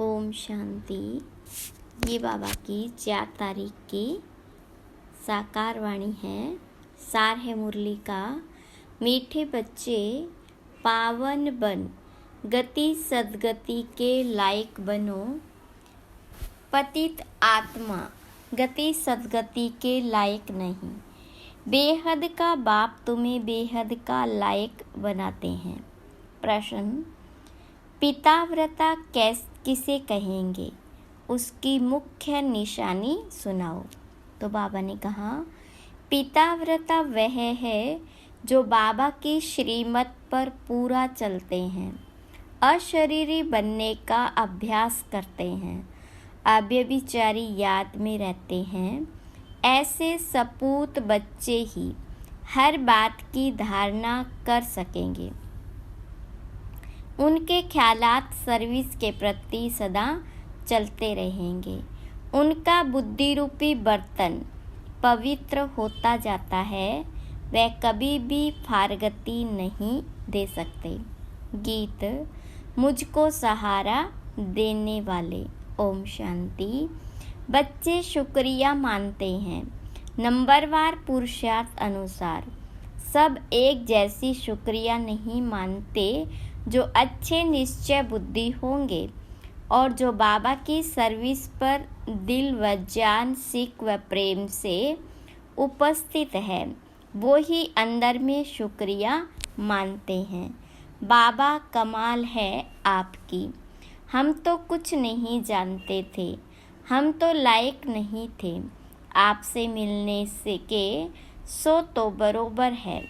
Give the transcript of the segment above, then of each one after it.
ओम शांति। ये बाबा की 4 तारीख की साकार वाणी है। सार है मुरली का। मीठे बच्चे पावन बन, गति सदगति के लायक बनो। पतित आत्मा गति सदगति के लायक नहीं। बेहद का बाप तुम्हें बेहद का लायक बनाते हैं। प्रश्न, पिताव्रता किसे कहेंगे? उसकी मुख्य निशानी सुनाओ। तो बाबा ने कहा, पिताव्रता वह है जो बाबा की श्रीमत पर पूरा चलते हैं, अशरीरी बनने का अभ्यास करते हैं, अव्यभिचारी याद में रहते हैं। ऐसे सपूत बच्चे ही हर बात की धारणा कर सकेंगे। उनके ख्यालात सर्विस के प्रति सदा चलते रहेंगे। उनका बुद्धि रूपी बर्तन पवित्र होता जाता है। वह कभी भी फारगती नहीं दे सकते। गीत, मुझको सहारा देने वाले। ओम शांति। बच्चे शुक्रिया मानते हैं, नंबरवार पुरुषार्थ अनुसार। सब एक जैसी शुक्रिया नहीं मानते। जो अच्छे निश्चय बुद्धि होंगे और जो बाबा की सर्विस पर दिल व जान सीख व प्रेम से उपस्थित है, वो ही अंदर में शुक्रिया मानते हैं। बाबा कमाल है आपकी। हम तो कुछ नहीं जानते थे, हम तो लायक नहीं थे आपसे मिलने से के, सो तो बरोबर है।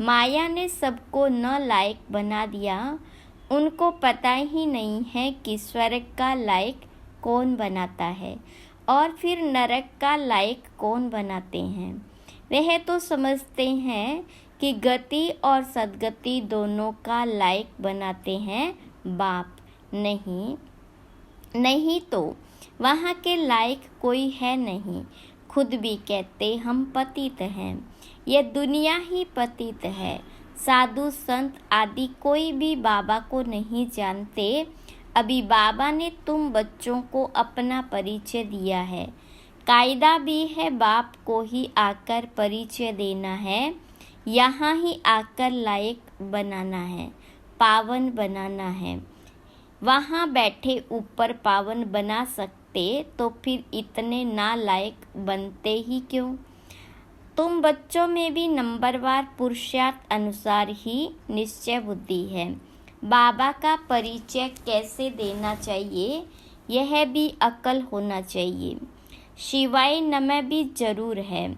माया ने सबको न लायक बना दिया। उनको पता ही नहीं है कि स्वर्ग का लायक कौन बनाता है और फिर नरक का लायक कौन बनाते हैं। वह तो समझते हैं कि गति और सद्गति दोनों का लायक बनाते हैं बाप। नहीं तो वहाँ के लायक कोई है नहीं। खुद भी कहते हम पतित हैं। यह दुनिया ही पतित है। साधु संत आदि कोई भी बाबा को नहीं जानते। अभी बाबा ने तुम बच्चों को अपना परिचय दिया है। कायदा भी है बाप को ही आकर परिचय देना है। यहाँ ही आकर लायक बनाना है, पावन बनाना है। वहाँ बैठे ऊपर पावन बना सकते तो फिर इतने नालायक बनते ही क्यों? तुम बच्चों में भी नंबरवार पुरुषार्थ अनुसार ही निश्चय बुद्धि है। बाबा का परिचय कैसे देना चाहिए, यह भी अकल होना चाहिए। शिवाय नमः भी जरूर है।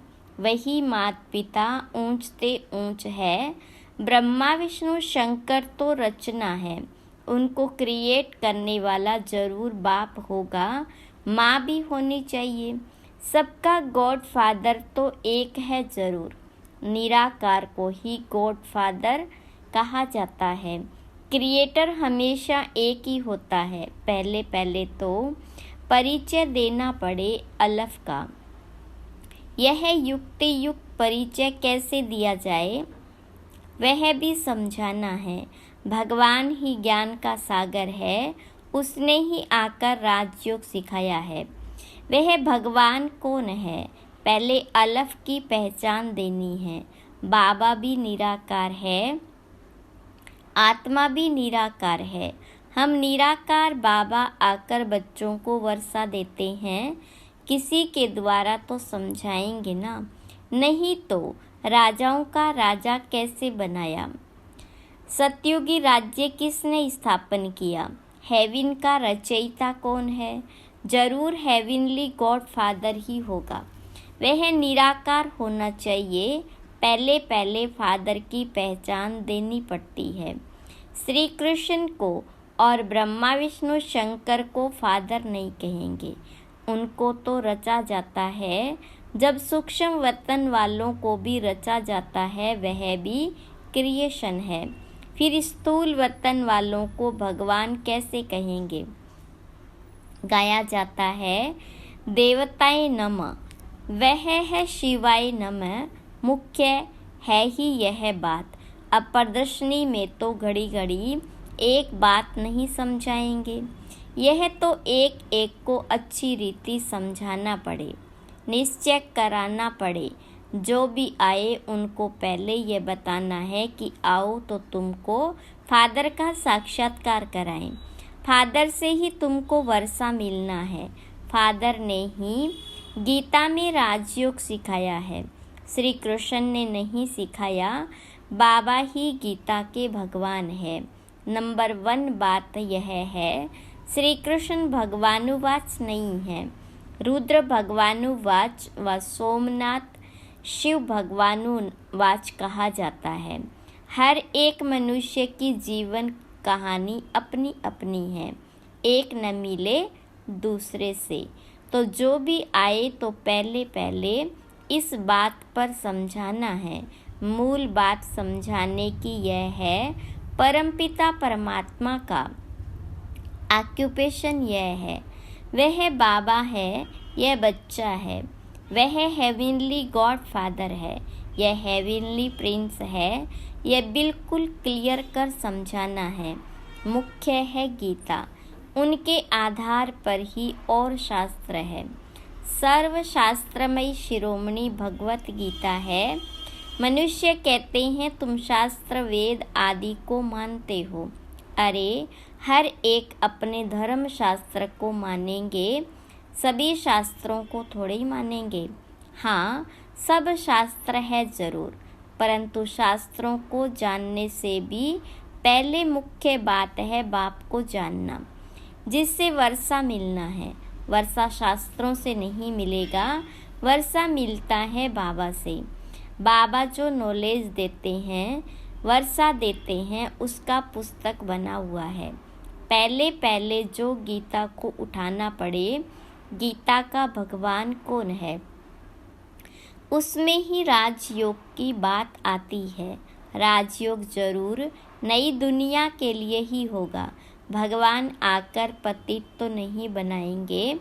वही माता पिता ऊंचते ऊंच है। ब्रह्मा विष्णु शंकर तो रचना है। उनको क्रिएट करने वाला जरूर बाप होगा। माँ भी होनी चाहिए। सबका गॉड फादर तो एक है जरूर। निराकार को ही गॉड फादर कहा जाता है। क्रिएटर हमेशा एक ही होता है। पहले तो परिचय देना पड़े अलफ का। यह युक्ति युक्त परिचय कैसे दिया जाए, वह भी समझाना है। भगवान ही ज्ञान का सागर है। उसने ही आकर राजयोग सिखाया है। वह भगवान कौन है, पहले अलफ की पहचान देनी है। बाबा भी निराकार है, आत्मा भी निराकार है। हम निराकार बाबा आकर बच्चों को वर्षा देते हैं। किसी के द्वारा तो समझाएंगे ना, नहीं तो राजाओं का राजा कैसे बनाया? सतयुगी राज्य किसने स्थापन किया? हेवन का रचयिता कौन है? जरूर हेवनली गॉड फादर ही होगा। वह निराकार होना चाहिए। पहले फादर की पहचान देनी पड़ती है। श्री कृष्ण को और ब्रह्मा विष्णु शंकर को फादर नहीं कहेंगे। उनको तो रचा जाता है। जब सूक्ष्म वतन वालों को भी रचा जाता है, वह भी क्रिएशन है। फिर स्थूल वतन वालों को भगवान कैसे कहेंगे? गाया जाता है, देवताए नमः, वह है शिवाय नमः। मुख्य है ही यह बात। अब प्रदर्शनी में तो घड़ी घड़ी एक बात नहीं समझाएंगे। यह तो एक एक को अच्छी रीति समझाना पड़े, निश्चय कराना पड़े। जो भी आए उनको पहले ये बताना है कि आओ तो तुमको फादर का साक्षात्कार कराएं। फादर से ही तुमको वर्षा मिलना है। फादर ने ही गीता में राजयोग सिखाया है, श्री कृष्ण ने नहीं सिखाया। बाबा ही गीता के भगवान है। नंबर 1 बात यह है, श्री कृष्ण भगवानुवाच नहीं है। रुद्र भगवानुवाच व सोमनाथ शिव भगवानुवाच कहा जाता है। हर एक मनुष्य की जीवन कहानी अपनी अपनी है, एक न मिले दूसरे से। तो जो भी आए तो पहले इस बात पर समझाना है। मूल बात समझाने की यह है, परमपिता परमात्मा का ऑक्यूपेशन यह है। वह बाबा है, यह बच्चा है। वह हेवनली गॉड फादर है, यह हेवनली प्रिंस है। यह बिल्कुल क्लियर कर समझाना है। मुख्य है गीता, उनके आधार पर ही और शास्त्र है। सर्वशास्त्रमयी शिरोमणि भगवत गीता है। मनुष्य कहते हैं तुम शास्त्र वेद आदि को मानते हो। अरे हर एक अपने धर्म शास्त्र को मानेंगे, सभी शास्त्रों को थोड़े ही मानेंगे। हाँ, सब शास्त्र है ज़रूर, परंतु शास्त्रों को जानने से भी पहले मुख्य बात है बाप को जानना, जिससे वर्षा मिलना है। वर्षा शास्त्रों से नहीं मिलेगा, वर्षा मिलता है बाबा से। बाबा जो नॉलेज देते हैं, वर्षा देते हैं, उसका पुस्तक बना हुआ है। पहले जो गीता को उठाना पड़े, गीता का भगवान कौन है, उसमें ही राजयोग की बात आती है। राजयोग जरूर नई दुनिया के लिए ही होगा। भगवान आकर पतित तो नहीं बनाएंगे,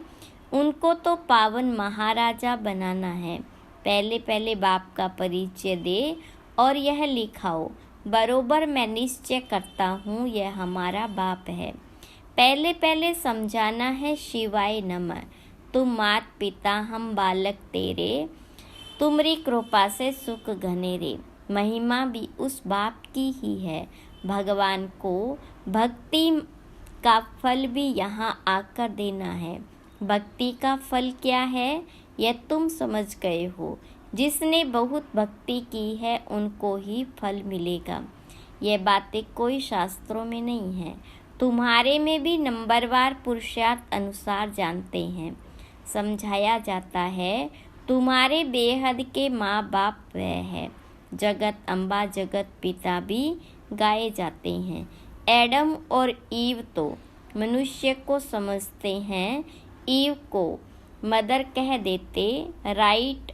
उनको तो पावन महाराजा बनाना है। पहले बाप का परिचय दे और यह लिखाओ, बरोबर मैं निश्चय करता हूँ यह हमारा बाप है। पहले समझाना है शिवाय नमः। तुम मात पिता हम बालक तेरे, तुम्हारी कृपा से सुख घनेरे। महिमा भी उस बाप की ही है। भगवान को भक्ति का फल भी यहाँ आकर देना है। भक्ति का फल क्या है, यह तुम समझ गए हो। जिसने बहुत भक्ति की है उनको ही फल मिलेगा। यह बातें कोई शास्त्रों में नहीं है, तुम्हारे में भी नंबरवार पुरुषार्थ अनुसार जानते हैं। समझाया जाता है तुम्हारे बेहद के माँ बाप वह है। जगत अम्बा जगत पिता भी गाए जाते हैं। एडम और ईव तो मनुष्य को समझते हैं, ईव को मदर कह देते। राइट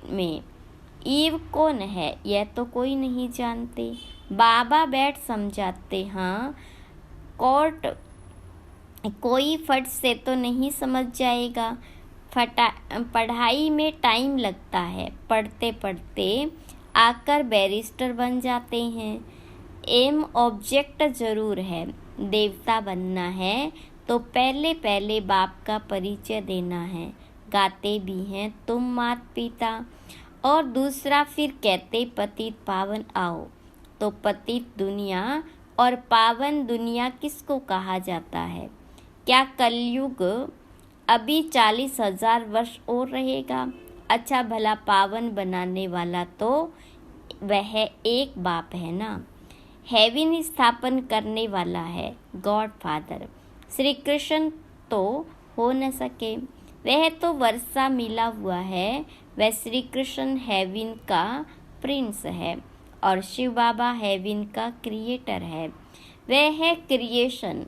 में ईव कौन है यह तो कोई नहीं जानते। बाबा बैठ समझाते। हाँ, कोर्ट कोई फट से तो नहीं समझ जाएगा। पढ़ाई में टाइम लगता है, पढ़ते पढ़ते आकर बैरिस्टर बन जाते हैं। एम ऑब्जेक्ट ज़रूर है, देवता बनना है तो पहले बाप का परिचय देना है। गाते भी हैं तुम मात पिता, और दूसरा फिर कहते पतित पावन आओ। तो पतित दुनिया और पावन दुनिया किसको कहा जाता है? क्या कलयुग अभी 40,000 वर्ष और रहेगा? अच्छा भला पावन बनाने वाला तो वह एक बाप है ना, हेवन स्थापन करने वाला है, गॉड फादर। श्री कृष्ण तो हो न सके, वह तो वर्षा मिला हुआ है। वह श्री कृष्ण हेवन का प्रिंस है और शिव बाबा हेवन का क्रिएटर है। वह है क्रिएशन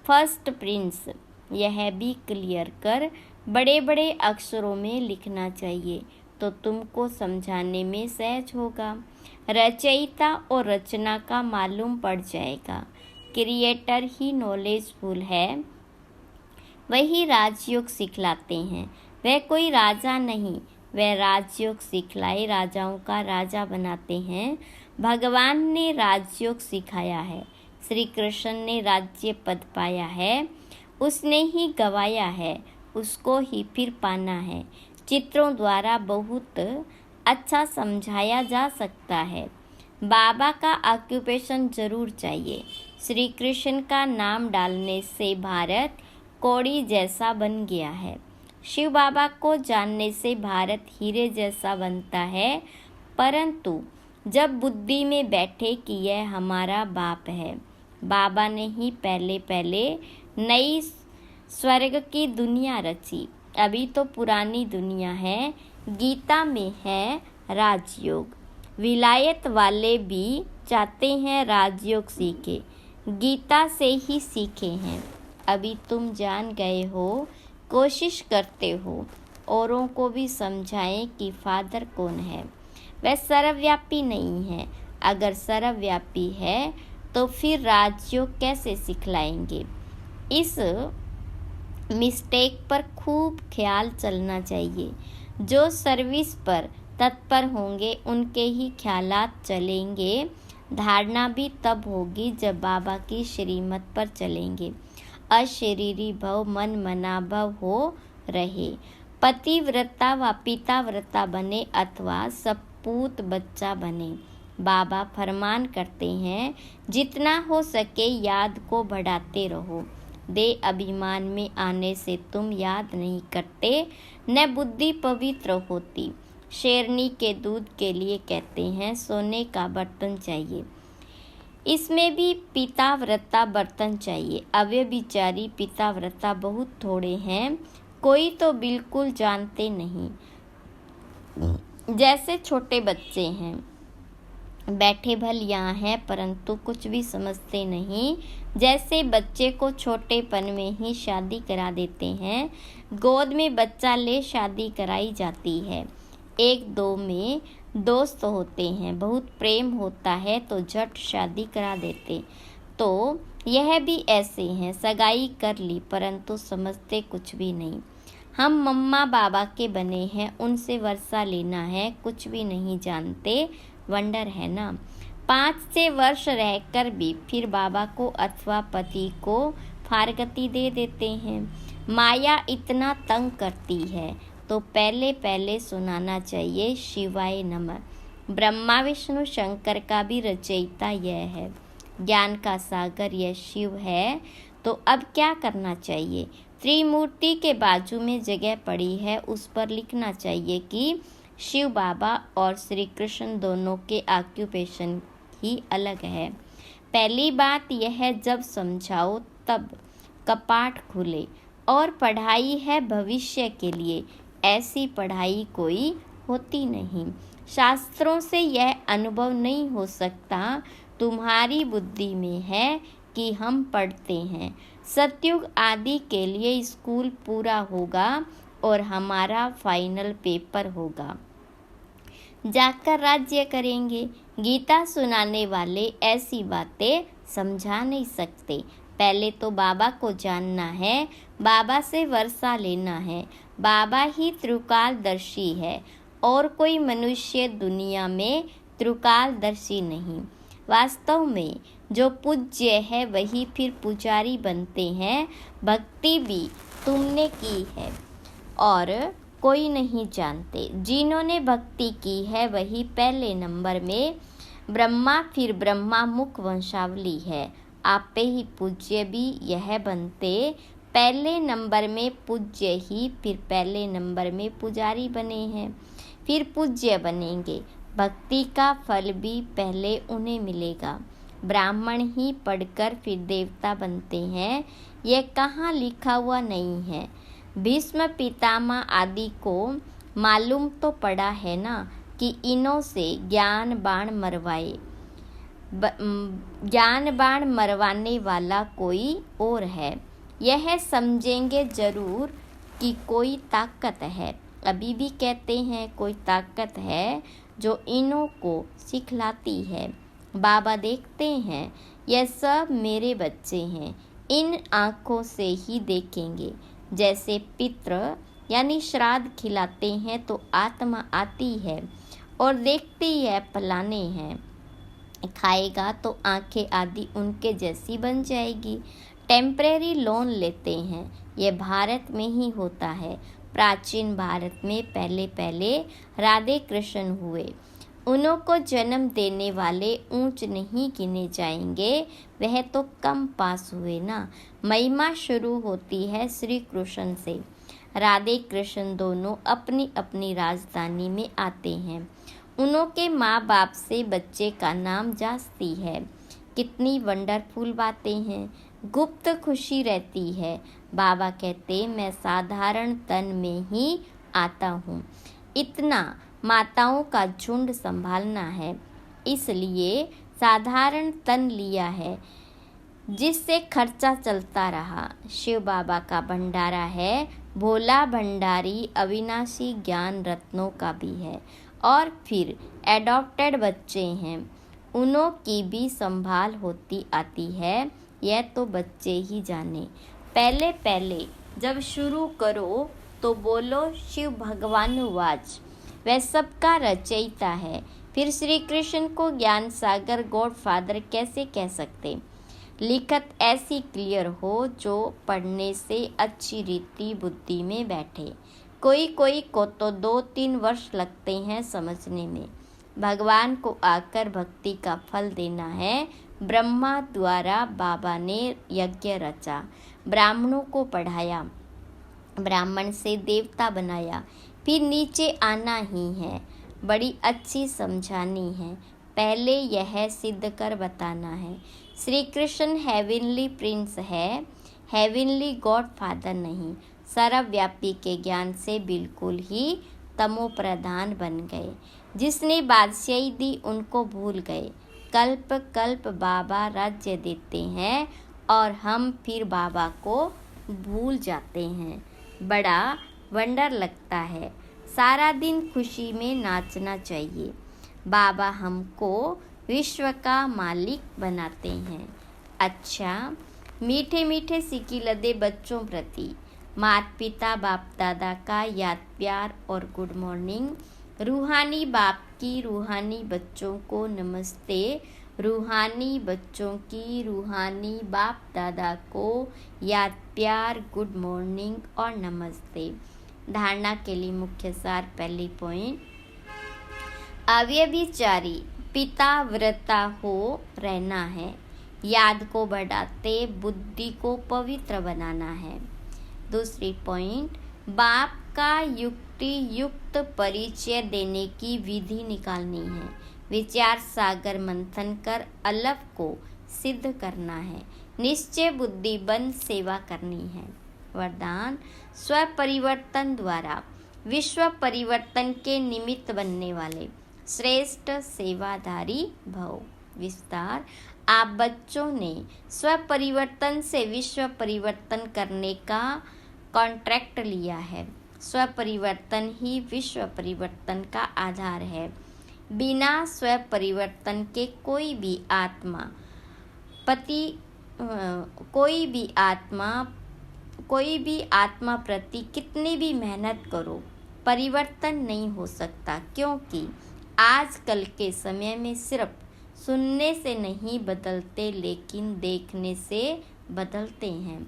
फर्स्ट प्रिंस। यह भी क्लियर कर बड़े बड़े अक्षरों में लिखना चाहिए तो तुमको समझाने में सहज होगा। रचयिता और रचना का मालूम पड़ जाएगा। क्रिएटर ही नॉलेजफुल है, वही राजयोग सिखलाते हैं। वह कोई राजा नहीं, वह राजयोग सिखलाए राजाओं का राजा बनाते हैं। भगवान ने राजयोग सिखाया है, श्री कृष्ण ने राज्य पद पाया है, उसने ही गवाया है, उसको ही फिर पाना है। चित्रों द्वारा बहुत अच्छा समझाया जा सकता है। बाबा का ऑक्यूपेशन जरूर चाहिए। श्री कृष्ण का नाम डालने से भारत कौड़ी जैसा बन गया है। शिव बाबा को जानने से भारत हीरे जैसा बनता है। परंतु जब बुद्धि में बैठे कि यह हमारा बाप है, बाबा ने ही पहले पहले नई स्वर्ग की दुनिया रची, अभी तो पुरानी दुनिया है। गीता में है राजयोग। विलायत वाले भी चाहते हैं राजयोग सीखे, गीता से ही सीखे हैं। अभी तुम जान गए हो, कोशिश करते हो औरों को भी समझाएं कि फादर कौन है। वह सर्वव्यापी नहीं है। अगर सर्वव्यापी है तो फिर राजयोग कैसे सिखलाएंगे? इस मिस्टेक पर खूब ख्याल चलना चाहिए। जो सर्विस पर तत्पर होंगे उनके ही ख्यालात चलेंगे। धारणा भी तब होगी जब बाबा की श्रीमत पर चलेंगे। अशरीरी भव मन मना भव हो रहे। पतिव्रता व पिताव्रता बने अथवा सपूत बच्चा बने। बाबा फरमान करते हैं, जितना हो सके याद को बढ़ाते रहो। दे अभिमान में आने से तुम याद नहीं करते, न बुद्धि पवित्र होती। शेरनी के दूध के लिए कहते हैं सोने का बर्तन चाहिए। इसमें भी पिताव्रता बर्तन चाहिए। अव्यभिचारी पिताव्रता बहुत थोड़े हैं, कोई तो बिल्कुल जानते नहीं। जैसे छोटे बच्चे हैं, बैठे भल यहाँ हैं परंतु कुछ भी समझते नहीं। जैसे बच्चे को छोटेपन में ही शादी करा देते हैं, गोद में बच्चा ले शादी कराई जाती है। एक दो में दोस्त होते हैं, बहुत प्रेम होता है तो झट शादी करा देते। तो यह भी ऐसे हैं, सगाई कर ली परंतु समझते कुछ भी नहीं। हम मम्मा बाबा के बने हैं, उनसे वर्षा लेना है, कुछ भी नहीं जानते। वंडर है ना। 5-6 वर्ष रहकर भी फिर बाबा को अथवा पति को फारगती दे देते हैं। माया इतना तंग करती है तो पहले पहले सुनाना चाहिए शिवाय नमः। ब्रह्मा विष्णु शंकर का भी रचयिता यह है। ज्ञान का सागर यह शिव है। तो अब क्या करना चाहिए? त्रिमूर्ति के बाजू में जगह पड़ी है, उस पर लिखना चाहिए कि शिव बाबा और श्री कृष्ण दोनों के ऑक्यूपेशन ही अलग है। पहली बात यह है, जब समझाओ तब कपाट खुले। और पढ़ाई है भविष्य के लिए, ऐसी पढ़ाई कोई होती नहीं। शास्त्रों से यह अनुभव नहीं हो सकता, तुम्हारी बुद्धि में है कि हम पढ़ते हैं। सतयुग आदि के लिए स्कूल पूरा होगा और हमारा फाइनल पेपर होगा, जाकर राज्य करेंगे। गीता सुनाने वाले ऐसी बातें समझा नहीं सकते। पहले तो बाबा को जानना है, बाबा से वर्षा लेना है। बाबा ही त्रिकालदर्शी है और कोई मनुष्य दुनिया में त्रिकालदर्शी नहीं। वास्तव में जो पूज्य है वही फिर पुजारी बनते हैं। भक्ति भी तुमने की है और कोई नहीं जानते। जिन्होंने भक्ति की है वही पहले नंबर में ब्रह्मा, फिर ब्रह्मा मुख वंशावली है। आपे ही पूज्य भी यह बनते। पहले नंबर में पूज्य ही फिर पहले नंबर में पुजारी बने हैं, फिर पूज्य बनेंगे। भक्ति का फल भी पहले उन्हें मिलेगा। ब्राह्मण ही पढ़कर फिर देवता बनते हैं, यह कहाँ लिखा हुआ नहीं है। भीष्म पितामह आदि को मालूम तो पड़ा है ना कि इन्हों से ज्ञान बाण मरवाए। ज्ञान बाण मरवाने वाला कोई और है, यह समझेंगे जरूर कि कोई ताकत है। अभी भी कहते हैं कोई ताकत है जो इन्हों को सिखलाती है। बाबा देखते हैं यह सब मेरे बच्चे हैं, इन आँखों से ही देखेंगे। जैसे पितृ यानी श्राद्ध खिलाते हैं तो आत्मा आती है और देखती है फलाने हैं। खाएगा तो आंखें आदि उनके जैसी बन जाएगी। टेम्परेरी लोन लेते हैं, यह भारत में ही होता है। प्राचीन भारत में पहले पहले राधे कृष्ण हुए। उन्हों को जन्म देने वाले ऊंच नहीं गिने जाएंगे, वह तो कम पास हुए ना। महिमा शुरू होती है श्री कृष्ण से। राधे कृष्ण दोनों अपनी अपनी राजधानी में आते हैं। उन्हों के माँ बाप से बच्चे का नाम जास्ती है। कितनी वंडरफुल बातें हैं, गुप्त खुशी रहती है। बाबा कहते मैं साधारण तन में ही आता हूँ। इतना माताओं का झुंड संभालना है, इसलिए साधारण तन लिया है जिससे खर्चा चलता रहा। शिव बाबा का भंडारा है, भोला भंडारी अविनाशी ज्ञान रत्नों का भी है। और फिर एडॉप्टेड बच्चे हैं, उन्हों की भी संभाल होती आती है, यह तो बच्चे ही जाने। पहले पहले जब शुरू करो तो बोलो शिव भगवान वाच, वह सबका रचयिता है। फिर श्री कृष्ण को ज्ञान सागर गॉड फादर कैसे कह सकते। लिखत ऐसी क्लियर हो जो पढ़ने से अच्छी रीति बुद्धि में बैठे। कोई कोई को तो 2-3 वर्ष लगते हैं समझने में। भगवान को आकर भक्ति का फल देना है। ब्रह्मा द्वारा बाबा ने यज्ञ रचा, ब्राह्मणों को पढ़ाया, ब्राह्मण से देवता बनाया, फिर नीचे आना ही है। बड़ी अच्छी समझानी है, पहले यह सिद्ध कर बताना है। श्री कृष्ण हेवनली प्रिंस है, हेवनली गॉड फादर नहीं। सर्वव्यापी के ज्ञान से बिल्कुल ही तमो प्रधान बन गए। जिसने बादशाही दी उनको भूल गए। कल्प कल्प बाबा राज्य देते हैं और हम फिर बाबा को भूल जाते हैं। बड़ा वंडर लगता है। सारा दिन खुशी में नाचना चाहिए। बाबा हमको विश्व का मालिक बनाते हैं। अच्छा, मीठे मीठे सिक्की लदे बच्चों प्रति माता पिता बाप दादा का याद प्यार और गुड मॉर्निंग। रूहानी बाप की रूहानी बच्चों को नमस्ते। रूहानी बच्चों की रूहानी बाप दादा को याद प्यार गुड मॉर्निंग और नमस्ते। धारणा के लिए मुख्य सार। पहली पॉइंट, अव्यभिचारी पिता व्रता हो रहना है। याद को बढ़ाते बुद्धि को पवित्र बनाना है। दूसरी पॉइंट, बाप का युक्ति युक्त परिचय देने की विधि निकालनी है। विचार सागर मंथन कर अलग को सिद्ध करना है। निश्चय बुद्धि बंद सेवा करनी है। वरदान, स्व परिवर्तन द्वारा विश्व परिवर्तन के निमित्त बनने वाले श्रेष्ठ सेवाधारी भव। विस्तार, आप बच्चों ने स्व परिवर्तन से विश्व परिवर्तन करने का कॉन्ट्रैक्ट लिया है। स्व परिवर्तन ही विश्व परिवर्तन का आधार है। बिना स्व परिवर्तन के कोई भी आत्मा प्रति कितनी भी मेहनत करो परिवर्तन नहीं हो सकता, क्योंकि आजकल के समय में सिर्फ सुनने से नहीं बदलते लेकिन देखने से बदलते हैं।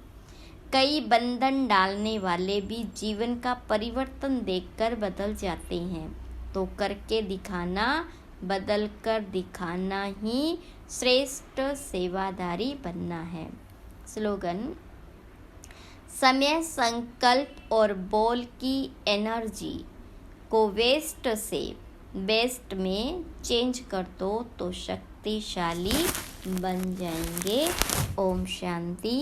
कई बंधन डालने वाले भी जीवन का परिवर्तन देखकर बदल जाते हैं। तो करके दिखाना, बदल कर दिखाना ही श्रेष्ठ सेवादारी बनना है। स्लोगन, समय, संकल्प और बोल की एनर्जी को वेस्ट से बेस्ट में चेंज कर दो तो शक्तिशाली बन जाएंगे। ओम शांति।